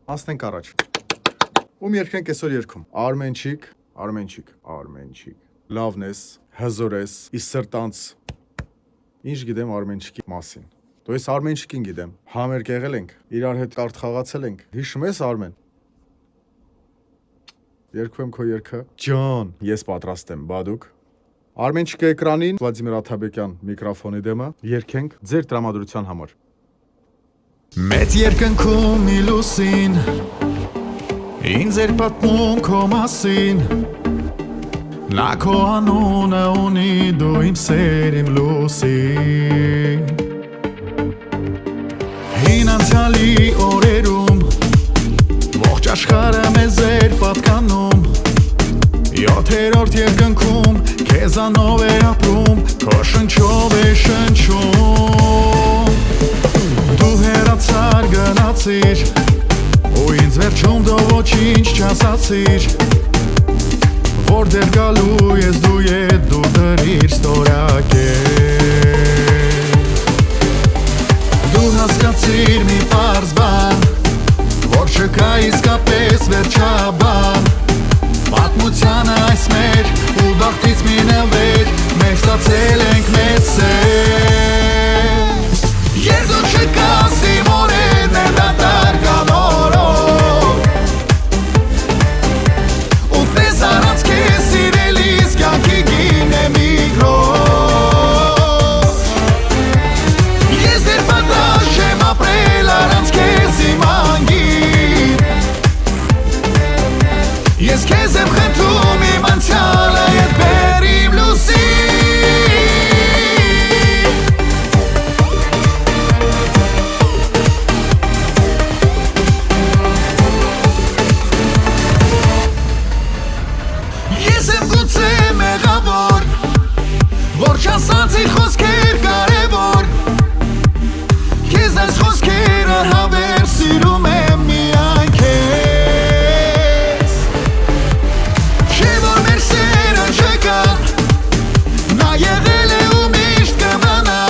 Անցնենք առաջ։ Ում երկրենք այսօր երգում։ Արմենչիկ, լավն ես, հզոր ես, իս սրտանց։ Ինչ գիտեմ Արմենչիկի մասին։ Դու ես Արմենչիկին գիտեմ։ Համերգ եղել ենք, իրար հետ կարդ խաղացել ենք։ Հիշում ես Արմեն։ Երգում եմ քո երգը։ Ջան, ես պատրաստ եմ, բա դուք։ Արմենչիկը էկրանին, Վլադիմիր Աթաբեկյան միկրոֆոնի դեմը, երգենք ձեր տրամադրության համար։ Մեծ երկնքում մի լուսին, ինձ էր պատմում քո մասին, նա քո անունը ունի, դու իմ սեր, իմ լուսին։ Հին անցյալի օրերում, ողջ աշխարհը մեզ էր պատկանում, 7-րդ երկնքում քեզանով է ապրում, քո շնչով է շնչում։ Դու հեռացար գնացիր, ու ինձ վերջում դու ոչինչ չասացիր, որ դեռ գալու ես դու ետ, դու դրիր ստորակեր։ Դու հասկացիր մի պարզ բան, որ չկա իսկապես վերջաբան, պատմությանը այս մեր ու բախտից մի նվեր, մենք ստացել ենք մեծ սեր։ Երբ դու չկաս իմ օրերն են դատարկան օրով, ու պես առանց քեզ սիրելիս կյանքի գինե մի գրոջ, ես դեռ պատրաստ չեմ ապրել առանց քեզ իմ անգին, ես քեզ եմ խնդրում իմ անցյալը ետ բեր իմ լուսին։ Ես եմ գուցե մեղավոր, որ չասացի խոսքեր կարևոր, քեզ այս խոսքերը հավեր սիրում եմ միայն քեզ, չէ որ մեր սերը չկա, նա եղել է ու միշտ կմնա,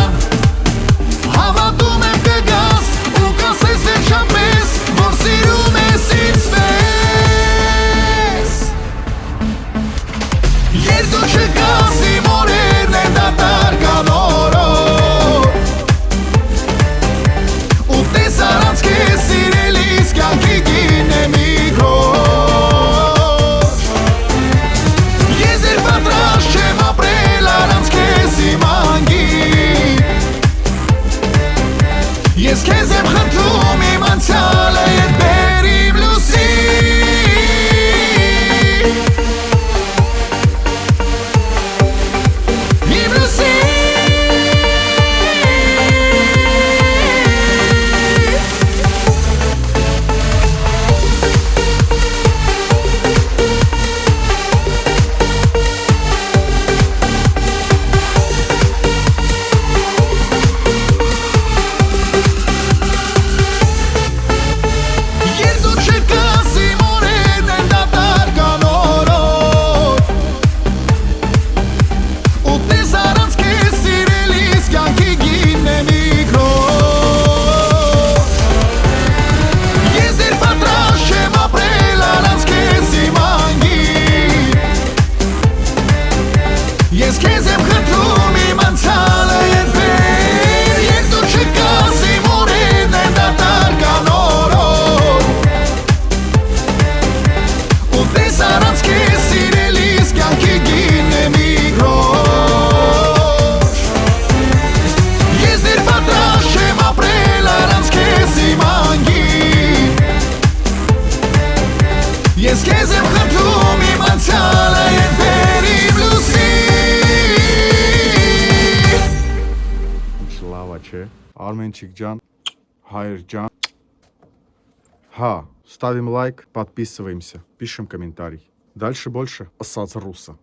հավատում եմ կգաս ու կասես վերջապես, որ սիրում ես ինձ պես։ Երբ դու չկաս իմ օրերն են դատարկան օրով, ու պես առանց քեզ սիրելիս կյանքի գինե մի գրոջ, ես դեռ պատրաստ չեմ ապրել առանց քեզ իմ անգին, ես քեզ եմ խնդրում իմ անցյալը ետ բեր իմ լուսին։ Իմ լուսին։ Երբ դու չկաս իմ օրերն են դատարկան օրով, ու պես առանց քեզ սիրելիս կյանքի գինե մի գրոջ, ես դեռ պատրաստ չեմ ապրել առանց քեզ իմ անգին, ես քեզ եմ խնդրում իմ անցյալը ետ բեր։ Երբ դու չկաս իմ օրերն են դատարկան օրով, ու պես առանց քեզ սիրելիս կյանքի գինե մի գրոջ, ես դեռ պատրաստ չեմ ապրել առանց քեզ իմ անգին, ես քեզ եմ խնդրում իմ անցյալը ետ բեր իմ լուսին։ Ինչ լավա չէ։ Արմենչիկ ջան, հայր ջան։ Ха, ставим лайк, подписываемся, пишем комментарий. Дальше больше. Осац руса.